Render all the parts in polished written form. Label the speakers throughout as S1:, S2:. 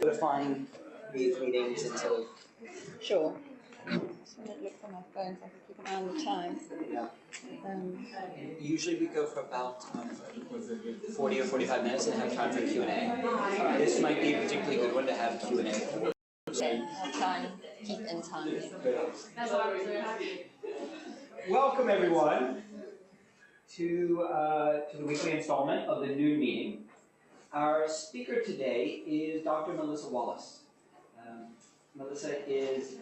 S1: Define these meetings and sort of.
S2: Sure. Just want to look for my phone so I can keep an eye on the time.
S1: Yeah. Usually we go for about 40 or 45 minutes and have time for Q&A. This might be a particularly good one to have Q&A.
S2: Okay, I'll try and keep in time.
S1: Welcome everyone to the weekly installment of the noon meeting. Our speaker today is Dr. Melissa Wallace. Melissa is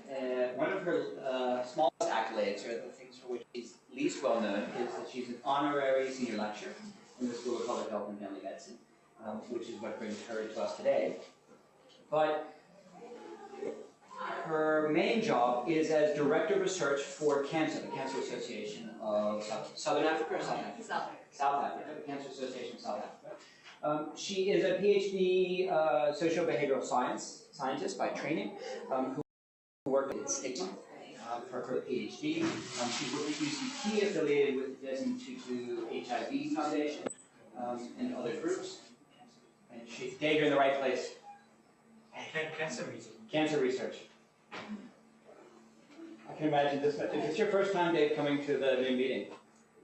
S1: one of her smallest accolades, or the things for which she's least well known, is that she's an honorary senior lecturer in the School of Public Health and Family Medicine, which is what brings her to us today. But her main job is as Director of Research for CANSA, the Cancer Association of Southern Africa or South Africa? South Africa, the Cancer Association of South Africa. She is a PhD socio-behavioral scientist by training, who worked at Stigma for her PhD. She's worked at UCT, affiliated with the Desmond Tutu HIV Foundation and other groups. And she's Dave, you're in the right place.
S3: Cancer Research.
S1: Cancer Research. I can imagine this. Is this your first time, Dave, coming to the new meeting?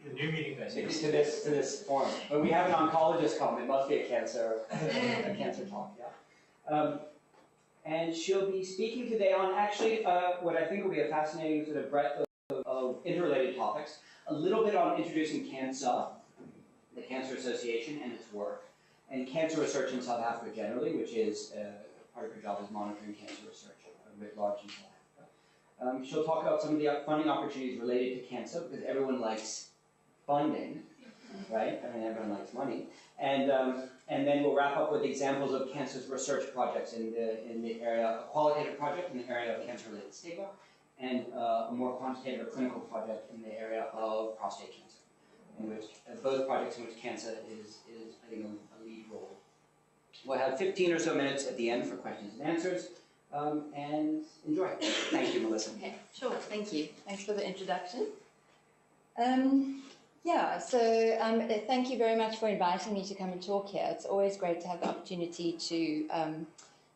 S3: The new meeting, guys.
S1: To this forum. When we have an oncologist come, it must be a cancer talk. Yeah. And she'll be speaking today on actually what I think will be a fascinating sort of breadth of interrelated topics. A little bit on introducing CANSA, the Cancer Association, and its work, and cancer research in South Africa generally, which is part of her job is monitoring cancer research writ large in South Africa. She'll talk about some of the funding opportunities related to CANSA, because everyone likes funding, right? I mean, everyone likes money. And then we'll wrap up with examples of cancer's research projects in the area, a qualitative project in the area of cancer-related stigma, and a more quantitative or clinical project in the area of prostate cancer, in which both projects in which CANSA is playing a lead role. We'll have 15 or so minutes at the end for questions and answers, and enjoy. Thank you, Melissa.
S2: Okay, sure, thank you. Thanks for the introduction. Yeah, so thank you very much for inviting me to come and talk here. It's always great to have the opportunity to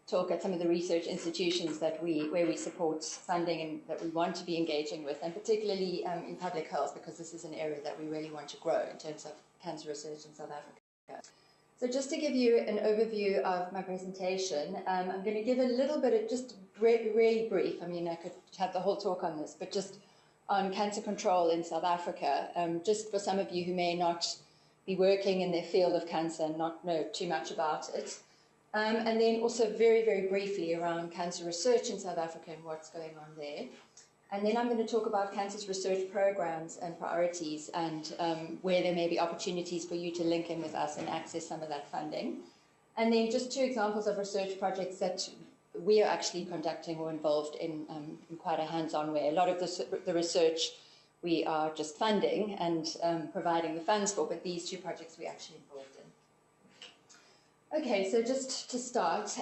S2: talk at some of the research institutions where we support funding and that we want to be engaging with, and particularly in public health, because this is an area that we really want to grow in terms of cancer research in South Africa. So just to give you an overview of my presentation, I'm going to give a little bit of just really brief. I mean, I could have the whole talk on this, but just on cancer control in South Africa, just for some of you who may not be working in the field of cancer and not know too much about it. And then also very, very briefly around cancer research in South Africa and what's going on there. And then I'm going to talk about cancer's research programs and priorities, and where there may be opportunities for you to link in with us and access some of that funding. And then just two examples of research projects that we are actually conducting or involved in quite a hands-on way. A lot of the research we are just funding and providing the funds for, but these two projects we're actually involved in. Okay, so just to start,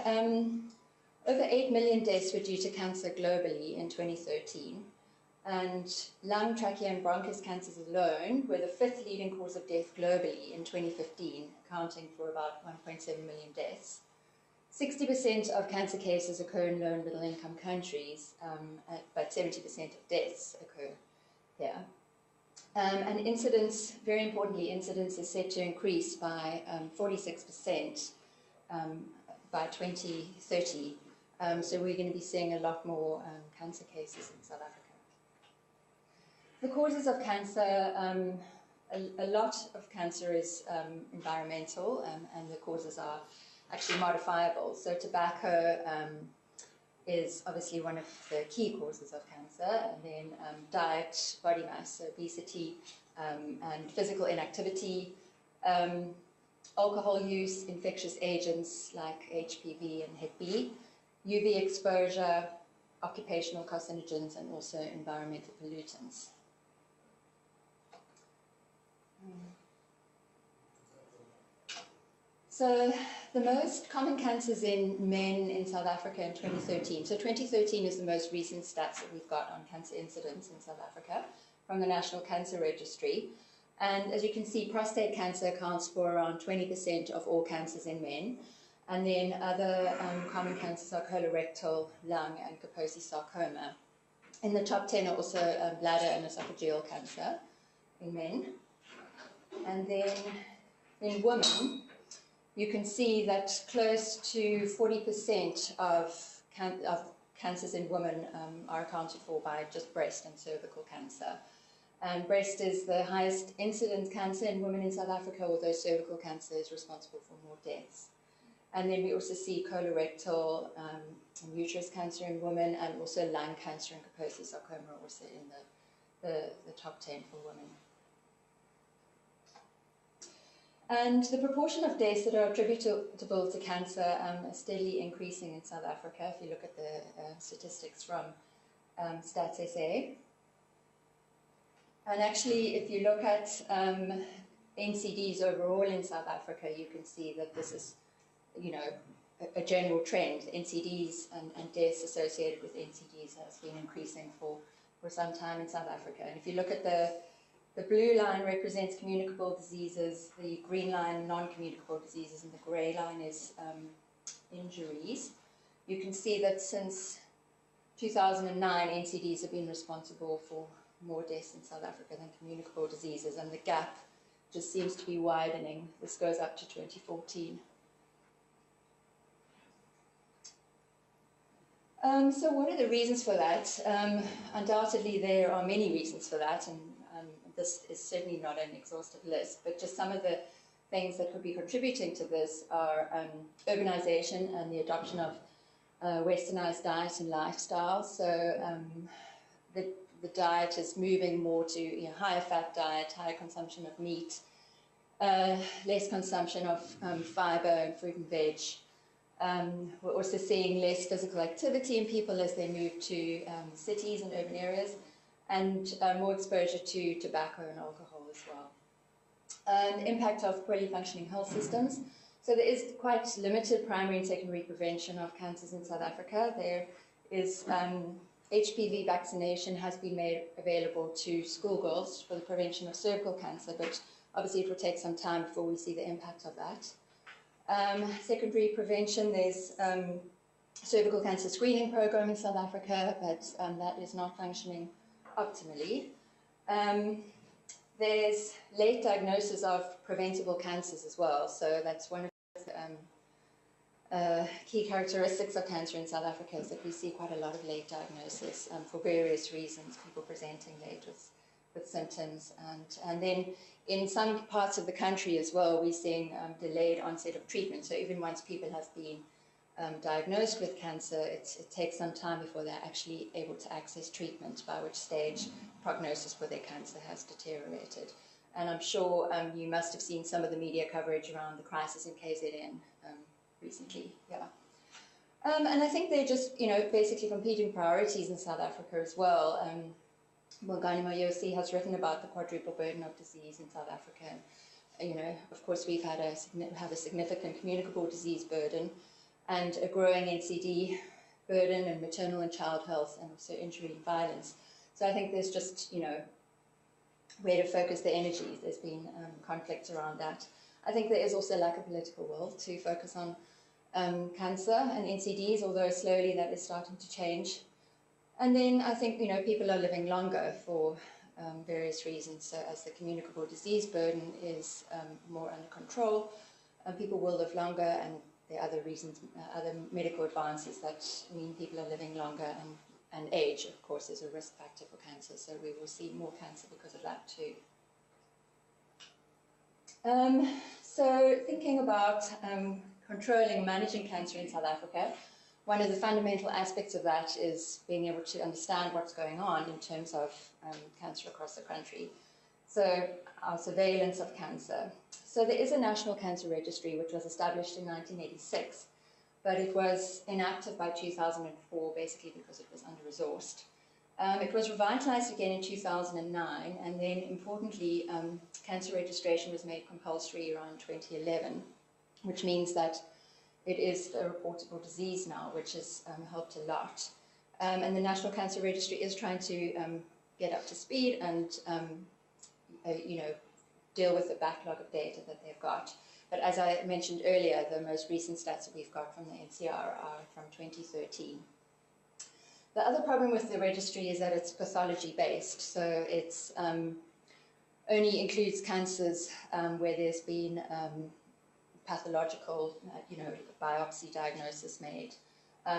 S2: over 8 million deaths were due to cancer globally in 2013, and lung, trachea, and bronchus cancers alone were the 5th leading cause of death globally in 2015, accounting for about 1.7 million deaths. 60% of cancer cases occur in low and middle income countries, but 70% of deaths occur here. And incidence, very importantly, incidence is set to increase by 46% by 2030. So we're going to be seeing a lot more cancer cases in South Africa. The causes of cancer, a lot of cancer is environmental, and the causes are actually modifiable. So tobacco is obviously one of the key causes of cancer, and then diet, body mass, so obesity, and physical inactivity, alcohol use, infectious agents like HPV and Hep B, UV exposure, occupational carcinogens, and also environmental pollutants. So the most common cancers in men in South Africa in 2013. So 2013 is the most recent stats that we've got on cancer incidence in South Africa from the National Cancer Registry. And as you can see, prostate cancer accounts for around 20% of all cancers in men. And then other common cancers are colorectal, lung, and Kaposi sarcoma. In the top 10 are also bladder and esophageal cancer in men. And then in women, you can see that close to 40% of cancers in women are accounted for by just breast and cervical cancer. And breast is the highest incidence cancer in women in South Africa, although cervical cancer is responsible for more deaths. And then we also see colorectal and uterus cancer in women, and also lung cancer and Kaposi sarcoma are also in the top 10 for women. And the proportion of deaths that are attributable to cancer is steadily increasing in South Africa, if you look at the statistics from Stats SA. And actually, if you look at NCDs overall in South Africa, you can see that this is, you know, a general trend. NCDs and deaths associated with NCDs has been increasing for some time in South Africa. And if you look at the blue line represents communicable diseases, the green line non-communicable diseases, and the grey line is injuries. You can see that since 2009, NCDs have been responsible for more deaths in South Africa than communicable diseases, and the gap just seems to be widening. This goes up to 2014. So what are the reasons for that? Undoubtedly, there are many reasons for that, and this is certainly not an exhaustive list, but just some of the things that could be contributing to this are urbanization and the adoption of westernized diet and lifestyle. So the diet is moving more to higher fat diet, higher consumption of meat, less consumption of fiber and fruit and veg. We're also seeing less physical activity in people as they move to cities and urban areas, and more exposure to tobacco and alcohol as well. The impact of poorly functioning health systems. So there is quite limited primary and secondary prevention of cancers in South Africa. There is HPV vaccination has been made available to schoolgirls for the prevention of cervical cancer, but obviously it will take some time before we see the impact of that. Secondary prevention, there's cervical cancer screening program in South Africa, but that is not functioning optimally. There's late diagnosis of preventable cancers as well, so that's one of the key characteristics of cancer in South Africa, is that we see quite a lot of late diagnosis for various reasons, people presenting late with symptoms, and then in some parts of the country as well, we're seeing delayed onset of treatment. So even once people have been diagnosed with cancer, it takes some time before they're actually able to access treatment, by which stage prognosis for their cancer has deteriorated. And I'm sure you must have seen some of the media coverage around the crisis in KZN recently. Yeah. And I think they're just, basically competing priorities in South Africa as well. Bongani Moyosi has written about the quadruple burden of disease in South Africa. And, of course, we've had a significant communicable disease burden and a growing NCD burden, and maternal and child health, and also injury and violence. So I think there's just, where to focus the energies. There's been conflicts around that. I think there is also a lack of political will to focus on cancer and NCDs, although slowly that is starting to change. And then I think, people are living longer for various reasons. So as the communicable disease burden is more under control, people will live longer, and there are other reasons, other medical advances that mean people are living longer, and age, of course, is a risk factor for cancer. So we will see more cancer because of that too. So thinking about controlling and managing cancer in South Africa, one of the fundamental aspects of that is being able to understand what's going on in terms of cancer across the country. So our surveillance of cancer. So there is a National Cancer Registry which was established in 1986, but it was inactive by 2004, basically because it was under-resourced. It was revitalized again in 2009, and then importantly, cancer registration was made compulsory around 2011, which means that it is a reportable disease now, which has helped a lot. And the National Cancer Registry is trying to get up to speed and, deal with the backlog of data that they've got. But as I mentioned earlier, the most recent stats that we've got from the NCR are from 2013. The other problem with the registry is that it's pathology-based, so it's only includes cancers where there's been pathological, biopsy diagnosis made.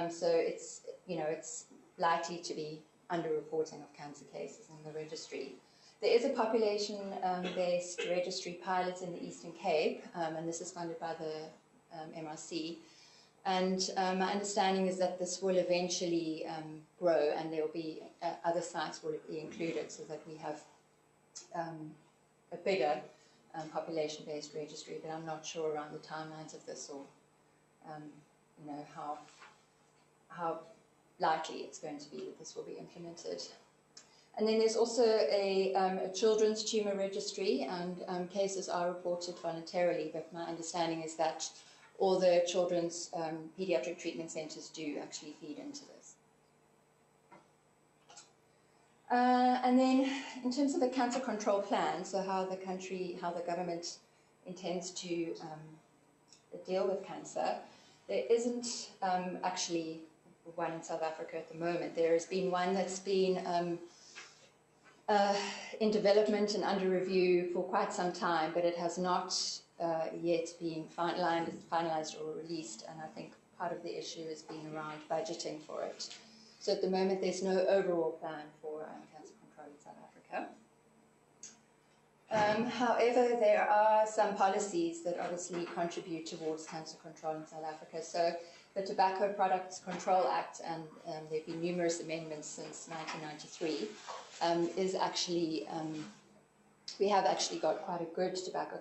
S2: So it's likely to be underreporting of cancer cases in the registry. There is a population-based registry pilot in the Eastern Cape, and this is funded by the MRC. And my understanding is that this will eventually grow, and there will be other sites will be included, so that we have a bigger population-based registry. But I'm not sure around the timelines of this, or how likely it's going to be that this will be implemented. And then there's also a children's tumour registry, and cases are reported voluntarily, but my understanding is that all the children's paediatric treatment centres do actually feed into this. And then in terms of the cancer control plan, so how the government intends to deal with cancer, there isn't actually one in South Africa at the moment. There has been one that's been in development and under review for quite some time, but it has not yet been finalized or released, and I think part of the issue has been around budgeting for it. So at the moment there's no overall plan for cancer control in South Africa. However, there are some policies that obviously contribute towards cancer control in South Africa. So the Tobacco Products Control Act, and there have been numerous amendments since 1993, is actually, we have actually got quite a good tobacco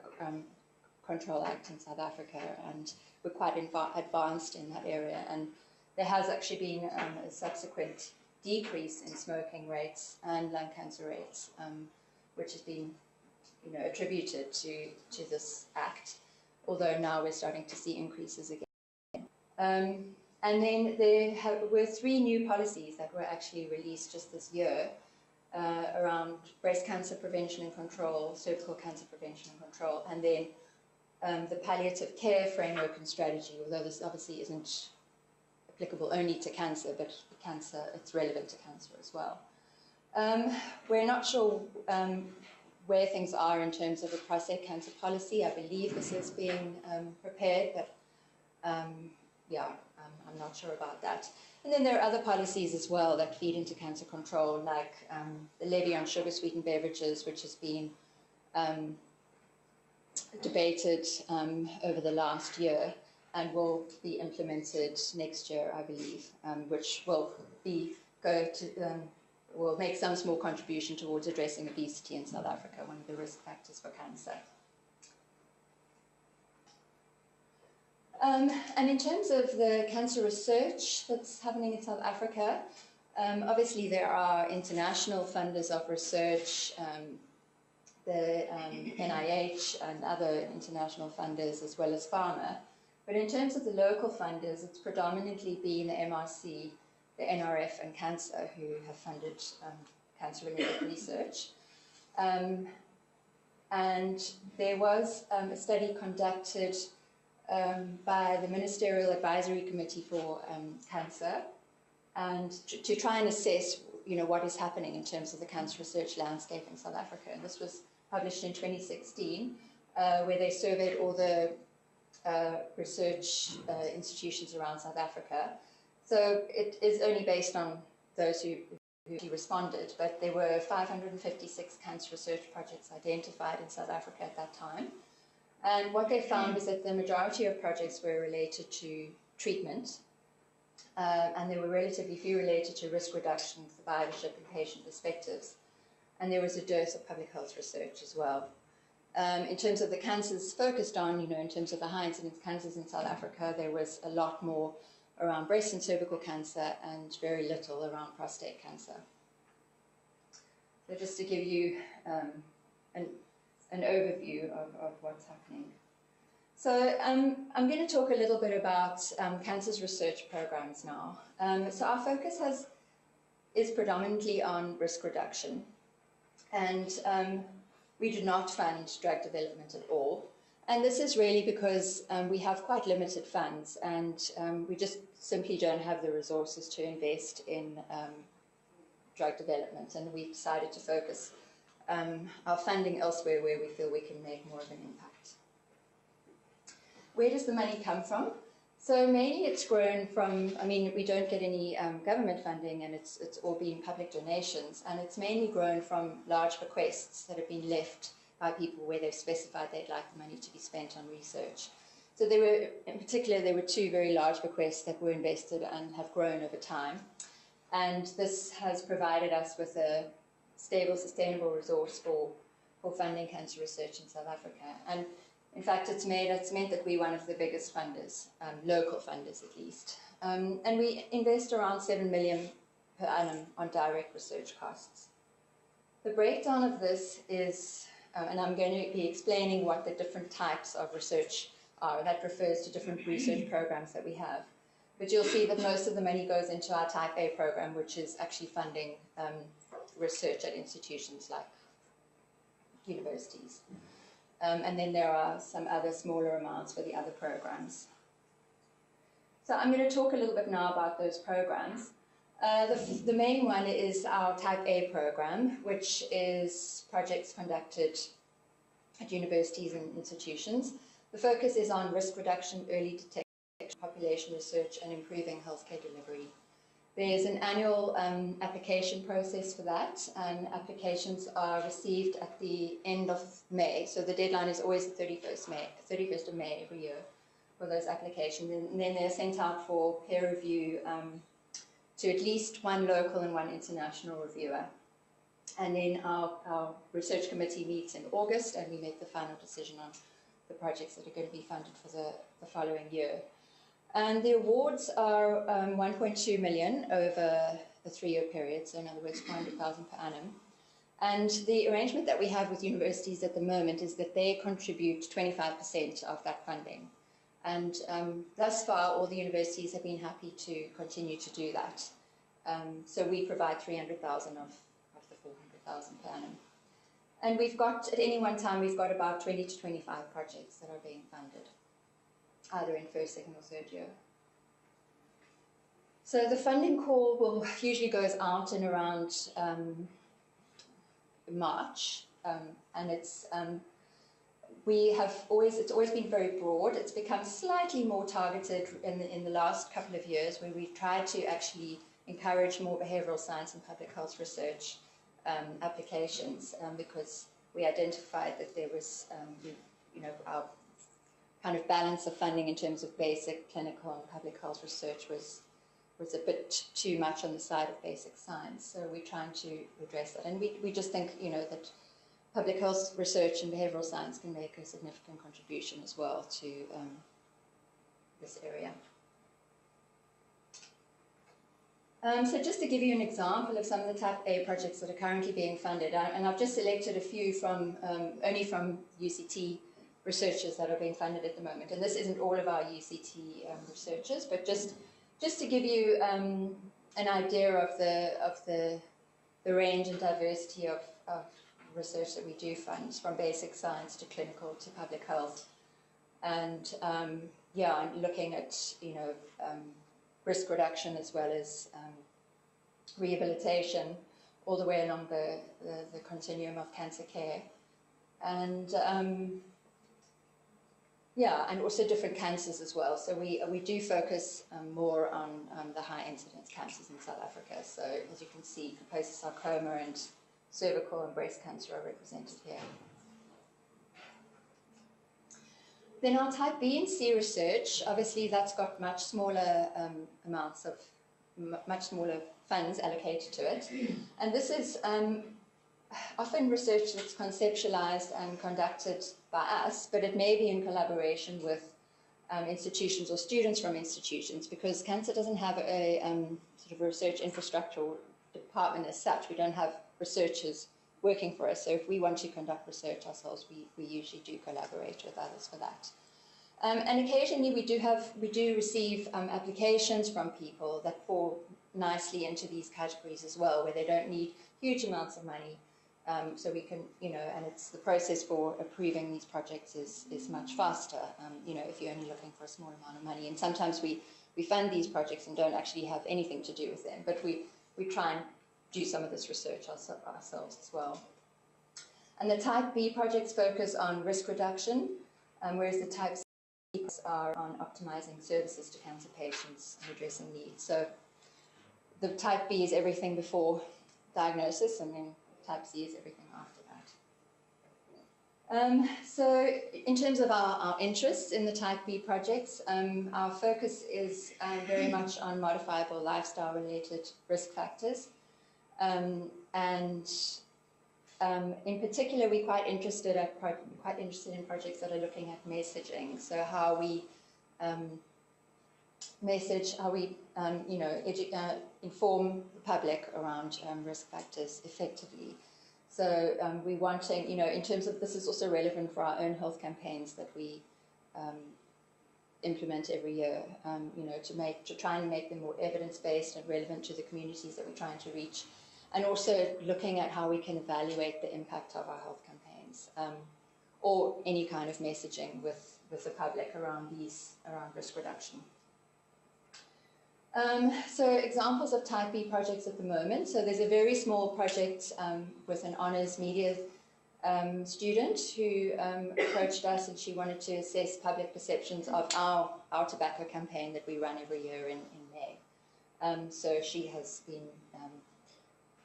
S2: control act in South Africa, and we're quite advanced in that area. And there has actually been a subsequent decrease in smoking rates and lung cancer rates, which has been attributed to this act, although now we're starting to see increases again. And then there were 3 new policies that were actually released just this year around breast cancer prevention and control, cervical cancer prevention and control, and then the palliative care framework and strategy, although this obviously isn't applicable only to cancer, but cancer, it's relevant to cancer as well. We're not sure where things are in terms of a prostate cancer policy. I believe this is being prepared, but I'm not sure about that. And then there are other policies as well that feed into cancer control, like the levy on sugar-sweetened beverages, which has been debated over the last year and will be implemented next year, I believe, which will will make some small contribution towards addressing obesity in South Africa, one of the risk factors for cancer. And in terms of the cancer research that's happening in South Africa, obviously there are international funders of research, the NIH and other international funders, as well as pharma. But in terms of the local funders, it's predominantly been the MRC, the NRF and CANSA who have funded cancer-related research. And there was a study conducted by the Ministerial Advisory Committee for Cancer, and to try and assess, what is happening in terms of the cancer research landscape in South Africa. And this was published in 2016, where they surveyed all the research institutions around South Africa. So it is only based on those who responded, but there were 556 cancer research projects identified in South Africa at that time. And what they found is that the majority of projects were related to treatment, and there were relatively few related to risk reduction, survivorship, and patient perspectives. And there was a dearth of public health research as well. In terms of the cancers focused on, in terms of the high incidence cancers in South Africa, there was a lot more around breast and cervical cancer and very little around prostate cancer. So just to give you an overview of what's happening. So I'm going to talk a little bit about cancer's research programs now. So our focus is predominantly on risk reduction, and we do not fund drug development at all. And this is really because we have quite limited funds, and we just simply don't have the resources to invest in drug development, and we've decided to focus our funding elsewhere where we feel we can make more of an impact. Where does the money come from? So mainly it's grown from, I mean, we don't get any government funding, and it's all been public donations, and it's mainly grown from large bequests that have been left by people where they've specified they'd like the money to be spent on research. So there were, in particular, there were 2 very large bequests that were invested and have grown over time. And this has provided us with a stable, sustainable resource for funding cancer research in South Africa. And in fact, it's meant that we're one of the biggest funders, local funders at least. And we invest around 7 million per annum on direct research costs. The breakdown of this is, and I'm going to be explaining what the different types of research are. That refers to different research programs that we have. But you'll see that most of the money goes into our Type A program, which is actually funding research at institutions like universities. And then there are some other smaller amounts for the other programs. So I'm going to talk a little bit now about those programs. The main one is our Type A program, which is projects conducted at universities and institutions. The focus is on risk reduction, early detection, population research, and improving healthcare delivery. There's an annual application process for that, and applications are received at the end of May. So the deadline is always the 31st of May every year for those applications. And then they're sent out for peer review to at least 1 local and 1 international reviewer. And then our research committee meets in August, and we make the final decision on the projects that are going to be funded for the following year. And the awards are 1.2 million over the 3-year period, so in other words, 400,000 per annum. And the arrangement that we have with universities at the moment is that they contribute 25% of that funding. And thus far, all the universities have been happy to continue to do that. So we provide 300,000 of the 400,000 per annum. And we've got, at any one time, we've got about 20 to 25 projects that are being funded, either in first, second, or third year. So the funding call usually goes out in around March, and it's always been very broad. It's become slightly more targeted in the last couple of years, where we've tried to actually encourage more behavioral science and public health research applications, because we identified that there was, our kind of balance of funding in terms of basic clinical and public health research was a bit too much on the side of basic science. So we're trying to address that. And we just think, that public health research and behavioral science can make a significant contribution as well to this area. So just to give you an example of some of the Type A projects that are currently being funded, and I've just selected a few from only from UCT researchers that are being funded at the moment. And this isn't all of our UCT researchers, but just to give you an idea of the range and diversity of research that we do fund, from basic science to clinical to public health, and looking at risk reduction as well as rehabilitation, all the way along the continuum of cancer care, and and also different cancers as well. So we do focus more on the high incidence cancers in South Africa. So as you can see, Kaposi sarcoma and cervical and breast cancer are represented here. Then our Type B and C research, obviously that's got much smaller amounts of, much smaller funds allocated to it. And this is often research that's conceptualized and conducted by us, but it may be in collaboration with institutions or students from institutions, because CANSA doesn't have a sort of research infrastructure department as such. We don't have researchers working for us. So if we want to conduct research ourselves, we usually do collaborate with others for that. And occasionally we do receive applications from people that fall nicely into these categories as well, where they don't need huge amounts of money, So we can, and it's the process for approving these projects is much faster, if you're only looking for a small amount of money. And sometimes we fund these projects and don't actually have anything to do with them, but we try and do some of this research ourselves as well. And the Type B projects focus on risk reduction, whereas the Type C are on optimizing services to cancer patients and addressing needs. So the Type B is everything before diagnosis, and then Type C is everything after that. So in terms of our interests in the Type B projects, our focus is very much on modifiable lifestyle-related risk factors. In particular, we're quite interested in projects that are looking at messaging. So how we message, how we inform the public around risk factors effectively. So we're wanting, in terms of, this is also relevant for our own health campaigns that we implement every year, to try and make them more evidence-based and relevant to the communities that we're trying to reach. And also looking at how we can evaluate the impact of our health campaigns, or any kind of messaging with the public around risk reduction. So examples of Type B projects at the moment. So there's a very small project with an honours media student who approached us, and she wanted to assess public perceptions of our tobacco campaign that we run every year in May. So she has been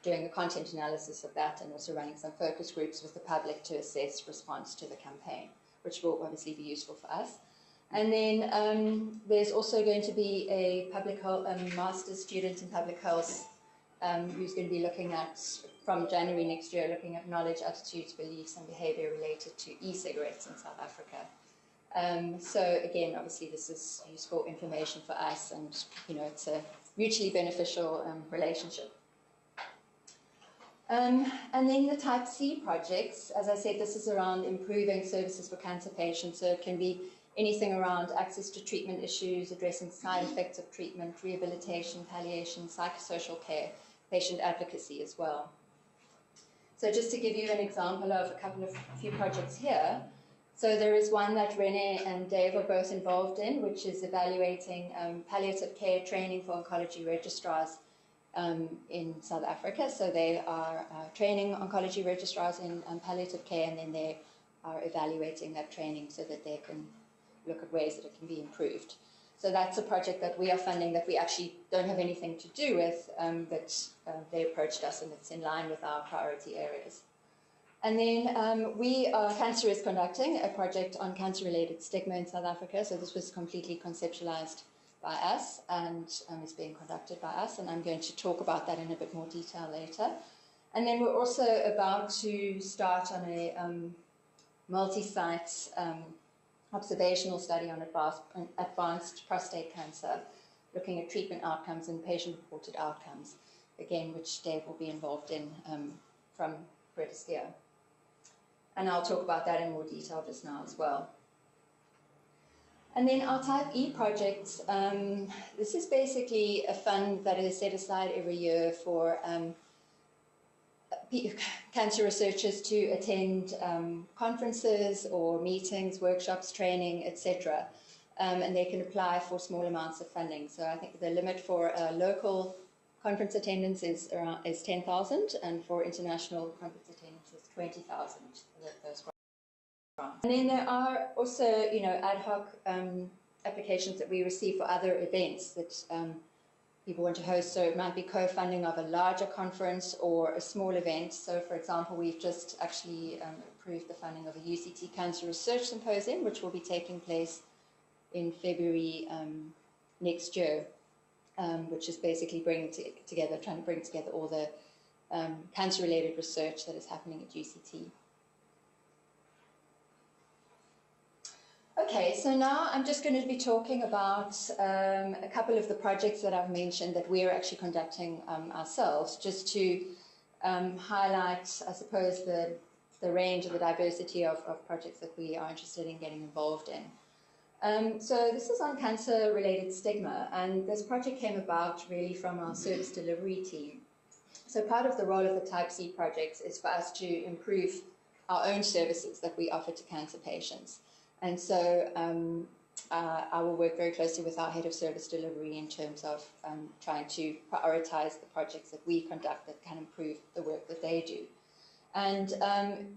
S2: doing a content analysis of that, and also running some focus groups with the public to assess response to the campaign, which will obviously be useful for us. And then there's also going to be a public health master's student in public health who's going to be looking at, from January next year, looking at knowledge, attitudes, beliefs, and behaviour related to e-cigarettes in South Africa. So again, obviously this is useful information for us, and it's a mutually beneficial relationship. And then the Type C projects, as I said, this is around improving services for cancer patients. So it can be anything around access to treatment issues, addressing side effects of treatment, rehabilitation, palliation, psychosocial care, patient advocacy as well. So just to give you an example of a few projects here. So there is one that Renee and Dave are both involved in, which is evaluating palliative care training for oncology registrars in South Africa. So they are training oncology registrars in palliative care, and then they are evaluating that training so that they can look at ways that it can be improved. So that's a project that we are funding that we actually don't have anything to do with, but they approached us, and it's in line with our priority areas. And then CANSA is conducting a project on cancer-related stigma in South Africa. So this was completely conceptualized by us and is being conducted by us, and I'm going to talk about that in a bit more detail later. And then we're also about to start on a multi-site observational study on advanced prostate cancer, looking at treatment outcomes and patient-reported outcomes, again, which Dave will be involved in from British Steer. And I'll talk about that in more detail just now as well. And then our Type E project, this is basically a fund that is set aside every year for cancer researchers to attend conferences or meetings, workshops, training, etc. And they can apply for small amounts of funding. So I think the limit for local conference attendance is 10,000, and for international conference attendance is 20,000. And then there are also, ad hoc applications that we receive for other events that people want to host. So it might be co-funding of a larger conference or a small event. So, for example, we've just actually approved the funding of a UCT CANSA Research Symposium, which will be taking place in February next year, which is basically trying to bring together all the cancer-related research that is happening at UCT. Okay, so now I'm just going to be talking about a couple of the projects that I've mentioned that we're actually conducting ourselves, just to highlight, I suppose, the range of the diversity of projects that we are interested in getting involved in. So this is on cancer-related stigma, and this project came about really from our service delivery team. So part of the role of the Type C projects is for us to improve our own services that we offer to cancer patients. And so I will work very closely with our head of service delivery in terms of trying to prioritize the projects that we conduct that can improve the work that they do. And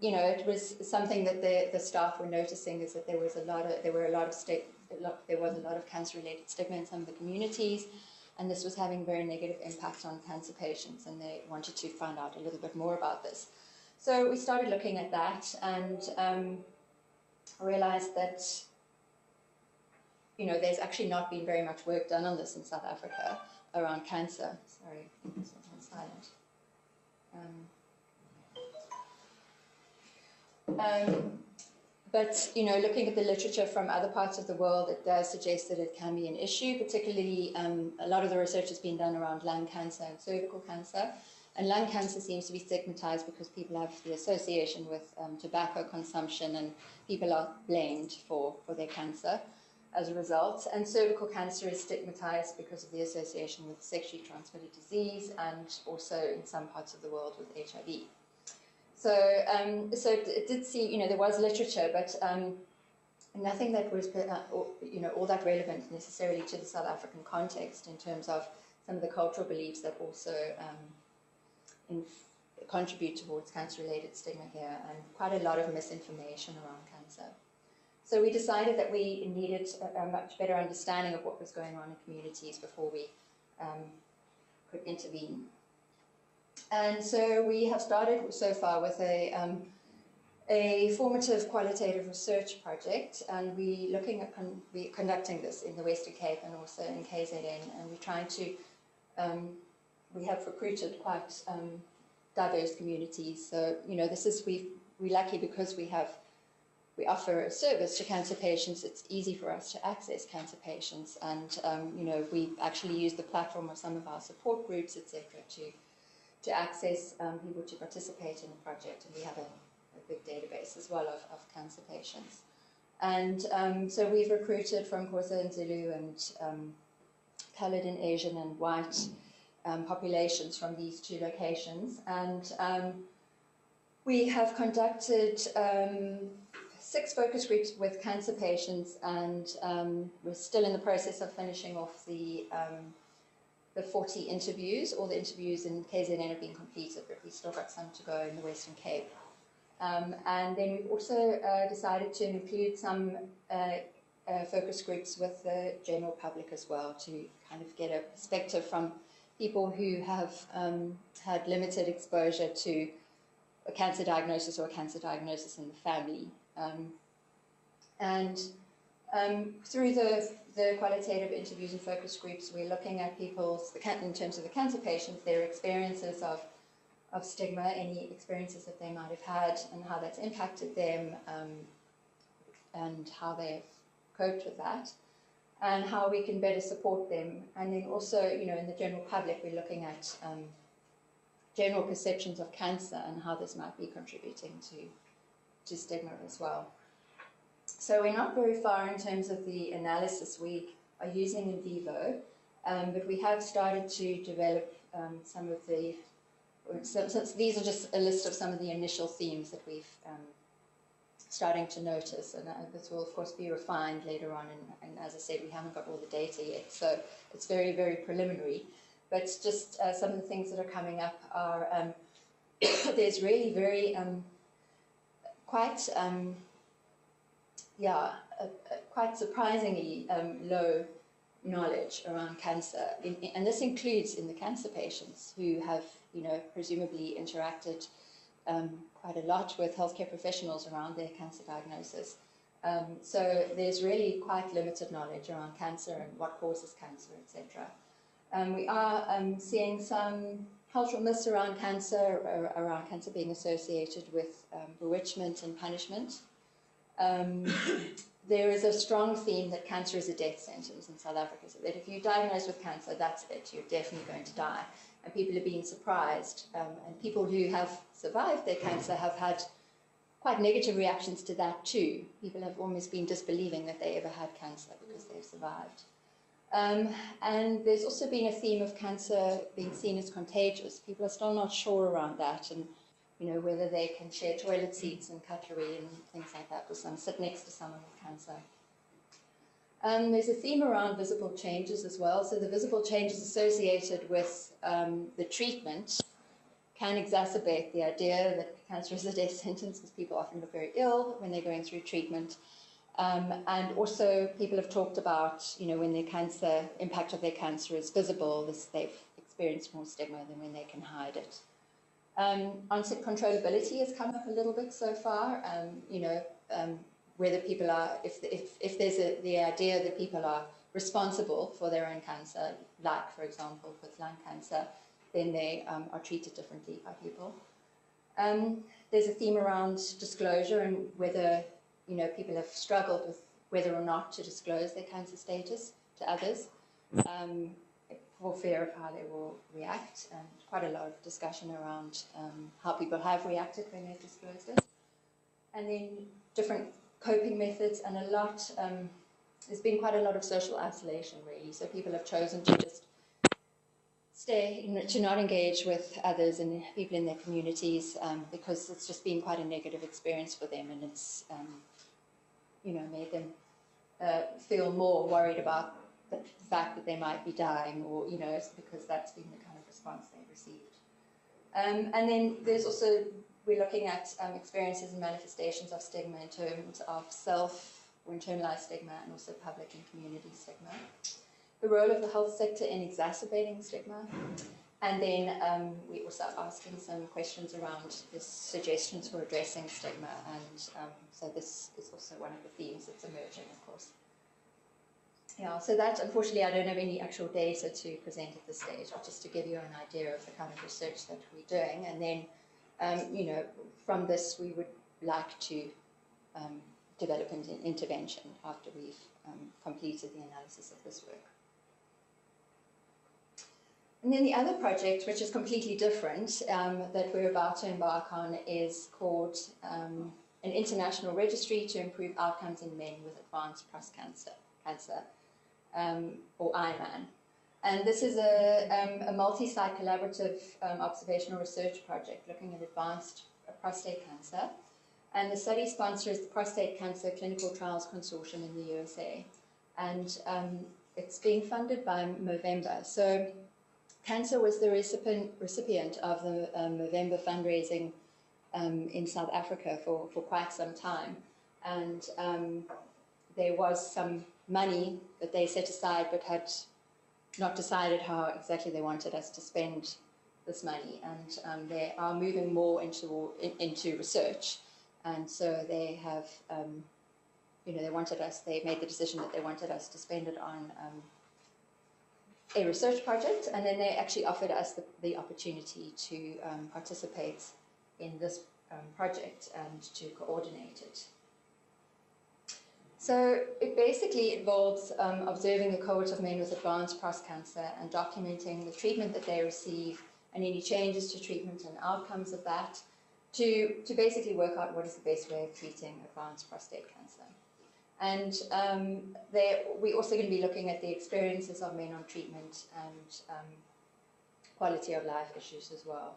S2: it was something that the staff were noticing, is that there was a lot of cancer-related stigma in some of the communities, and this was having a very negative impact on cancer patients, and they wanted to find out a little bit more about this. So we started looking at that, and realized that there's actually not been very much work done on this in South Africa around cancer. Sorry, I think this one's on silent. But looking at the literature from other parts of the world, it does suggest that it can be an issue. Particularly, a lot of the research has been done around lung cancer and cervical cancer. And lung cancer seems to be stigmatized because people have the association with tobacco consumption, and people are blamed for their cancer as a result. And cervical cancer is stigmatized because of the association with sexually transmitted disease, and also in some parts of the world with HIV. So it did see, there was literature, but nothing that was, all that relevant necessarily to the South African context in terms of some of the cultural beliefs that also contribute towards cancer-related stigma here, and quite a lot of misinformation around cancer. So we decided that we needed a much better understanding of what was going on in communities before we could intervene. And so we have started so far with a formative qualitative research project, and we're conducting this in the Western Cape and also in KZN, and we're trying to, we have recruited quite diverse communities. So, we're lucky because we offer a service to cancer patients. It's easy for us to access cancer patients, and we actually use the platform of some of our support groups, etc., to access people to participate in the project, and we have a big database as well of cancer patients. And so we've recruited from Xhosa and Zulu and coloured and Asian and white populations from these two locations, and we have conducted 6 focus groups with cancer patients, and we're still in the process of finishing off the 40 interviews. All the interviews in KZN have been completed, but we've still got some to go in the Western Cape. And then we've also decided to include some focus groups with the general public as well, to kind of get a perspective from people who have had limited exposure to a cancer diagnosis or a cancer diagnosis in the family. Through the qualitative interviews and focus groups, we're looking at in terms of the cancer patients, their experiences of stigma, any experiences that they might have had, and how that's impacted them, and how they've coped with that, and how we can better support them. And then also, in the general public, we're looking at general perceptions of cancer and how this might be contributing to stigma as well. So we're not very far in terms of the analysis we are using in vivo, but we have started to develop some of the, these are just a list of some of the initial themes that we've starting to notice, and this will of course be refined later on, and as I said, we haven't got all the data yet, so it's very, very preliminary, but just some of the things that are coming up are, there's really very quite surprisingly low knowledge around cancer, and this includes in the cancer patients who have, presumably interacted quite a lot with healthcare professionals around their cancer diagnosis. So there's really quite limited knowledge around cancer and what causes cancer, etc. We are seeing some cultural myths around cancer being associated with bewitchment and punishment. There is a strong theme that cancer is a death sentence in South Africa, so that if you're diagnosed with cancer, that's it, you're definitely going to die. And people are being surprised, and people who have survived their cancer have had quite negative reactions to that too. People have almost been disbelieving that they ever had cancer because they've survived. And there's also been a theme of cancer being seen as contagious. People are still not sure around that, and whether they can share toilet seats and cutlery and things like that with sit next to someone with cancer. There's a theme around visible changes as well. So the visible changes associated with the treatment can exacerbate the idea that cancer is a death sentence, because people often look very ill when they're going through treatment. And also people have talked about, when their impact of their cancer is visible, they've experienced more stigma than when they can hide it. Onset controllability has come up a little bit so far. Whether people are, if there's the idea that people are responsible for their own cancer, like, for example, with lung cancer, then they are treated differently by people. There's a theme around disclosure and whether, people have struggled with whether or not to disclose their cancer status to others, for fear of how they will react, and quite a lot of discussion around how people have reacted when they've disclosed it. And then different coping methods, and there's been quite a lot of social isolation, really. So people have chosen to just to not engage with others and people in their communities, because it's just been quite a negative experience for them, and it's made them feel more worried about the fact that they might be dying, or because that's been the kind of response they've received. And then there's also, we're looking at experiences and manifestations of stigma in terms of self or internalized stigma, and also public and community stigma. The role of the health sector in exacerbating stigma. And then we also asking some questions around the suggestions for addressing stigma. And so this is also one of the themes that's emerging, of course. Yeah, so that, unfortunately, I don't have any actual data to present at this stage, but just to give you an idea of the kind of research that we're doing. And then, from this, we would like to develop an intervention after we've completed the analysis of this work. And then the other project, which is completely different, that we're about to embark on, is called an international registry to improve outcomes in men with advanced prostate cancer, or IMAN. And this is a multi-site collaborative observational research project looking at advanced prostate cancer. And the study sponsor is the Prostate Cancer Clinical Trials Consortium in the USA. And it's being funded by Movember. So CANSA was the recipient of the Movember fundraising in South Africa for quite some time. And there was some money that they set aside, but had not decided how exactly they wanted us to spend this money. And they are moving more into research. And so they have, they made the decision that they wanted us to spend it on a research project, and then they actually offered us the opportunity to participate in this project and to coordinate it. So it basically involves observing a cohort of men with advanced prostate cancer and documenting the treatment that they receive and any changes to treatment and outcomes of that, to basically work out what is the best way of treating advanced prostate cancer. And we're also going to be looking at the experiences of men on treatment and quality of life issues as well.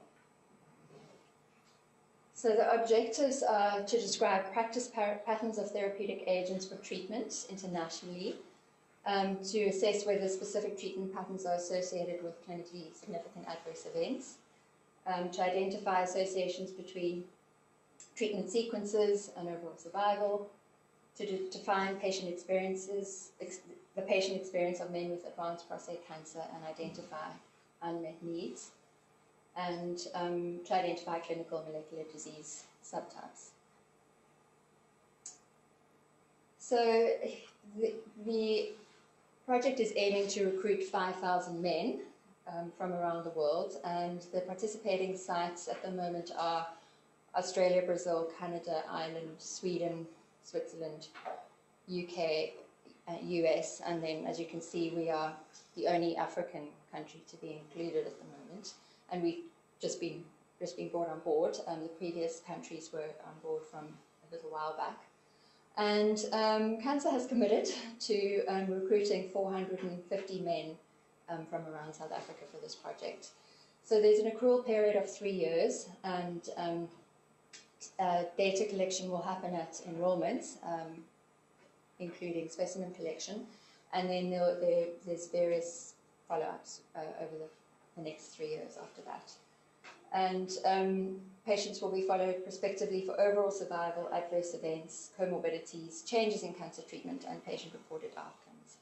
S2: So the objectives are to describe practice patterns of therapeutic agents for treatment internationally, to assess whether specific treatment patterns are associated with clinically significant adverse events, to identify associations between treatment sequences and overall survival, to define patient experiences, the patient experience of men with advanced prostate cancer, and identify unmet needs, and to identify clinical molecular disease subtypes. So the project is aiming to recruit 5,000 men from around the world, and the participating sites at the moment are Australia, Brazil, Canada, Ireland, Sweden, Switzerland, UK, US, and then, as you can see, we are the only African country to be included at the moment, and we've just been brought on board. The previous countries were on board from a little while back. And CANSA has committed to recruiting 450 men from around South Africa for this project. So there's an accrual period of 3 years, and data collection will happen at enrollment, including specimen collection, and then there's various follow-ups over the next 3 years after that. And patients will be followed prospectively for overall survival, adverse events, comorbidities, changes in cancer treatment, and patient-reported outcomes.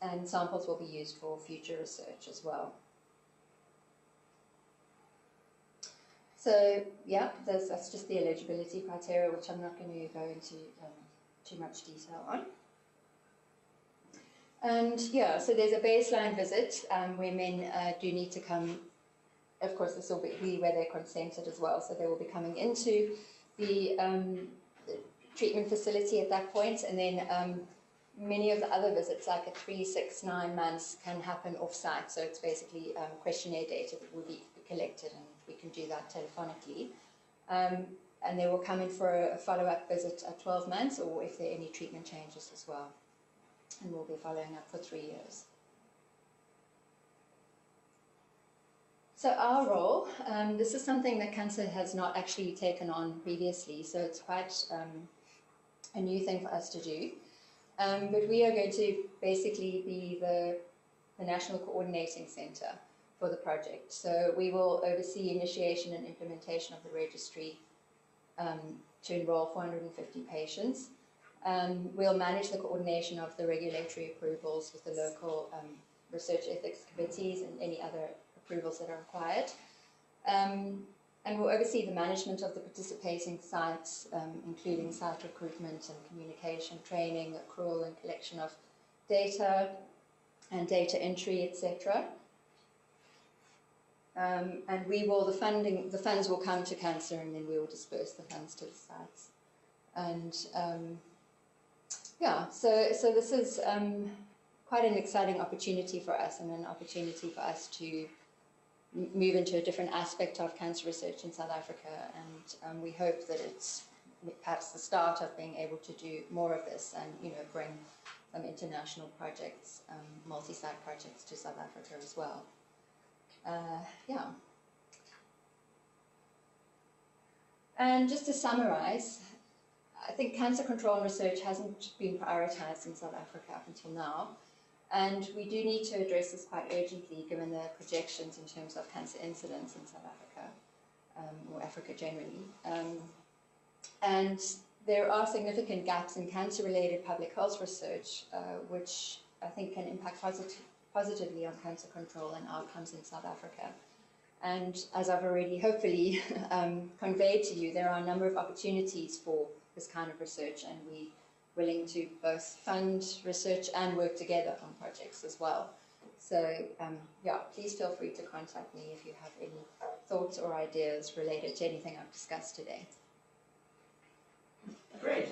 S2: And samples will be used for future research as well. So, yeah, that's just the eligibility criteria, which I'm not going to go into too much detail on. And, yeah, so there's a baseline visit where men do need to come. Of course, this will be where they're consented as well, so they will be coming into the treatment facility at that point, and then many of the other visits, like at 3, 6, 9 months, can happen off-site. So it's basically questionnaire data that will be collected, and we can do that telephonically. And they will come in for a follow-up visit at 12 months, or if there are any treatment changes as well. And we'll be following up for 3 years. So our role, this is something that CANSA has not actually taken on previously, so it's quite a new thing for us to do. But we are going to basically be the national coordinating centre for the project. So we will oversee initiation and implementation of the registry to enrol 450 patients. We'll manage the coordination of the regulatory approvals with the local research ethics committees and any other approvals that are required. And we'll oversee the management of the participating sites, including site recruitment and communication, training, accrual and collection of data, and data entry, etc. And we will, the funds will come to CANSA, and then we will disperse the funds to the sites. And yeah, so this is quite an exciting opportunity for us, and an opportunity for us to move into a different aspect of cancer research in South Africa, and we hope that it's perhaps the start of being able to do more of this, and bring some international projects, multi-site projects to South Africa as well. Yeah. And just to summarize, I think cancer control and research hasn't been prioritized in South Africa up until now. And we do need to address this quite urgently, given the projections in terms of cancer incidence in South Africa, or Africa generally. And there are significant gaps in cancer-related public health research, which I think can impact positively on cancer control and outcomes in South Africa. And as I've already hopefully conveyed to you, there are a number of opportunities for this kind of research, and we're willing to both fund research and work together on projects as well. So yeah, please feel free to contact me if you have any thoughts or ideas related to anything I've discussed today.
S1: Great.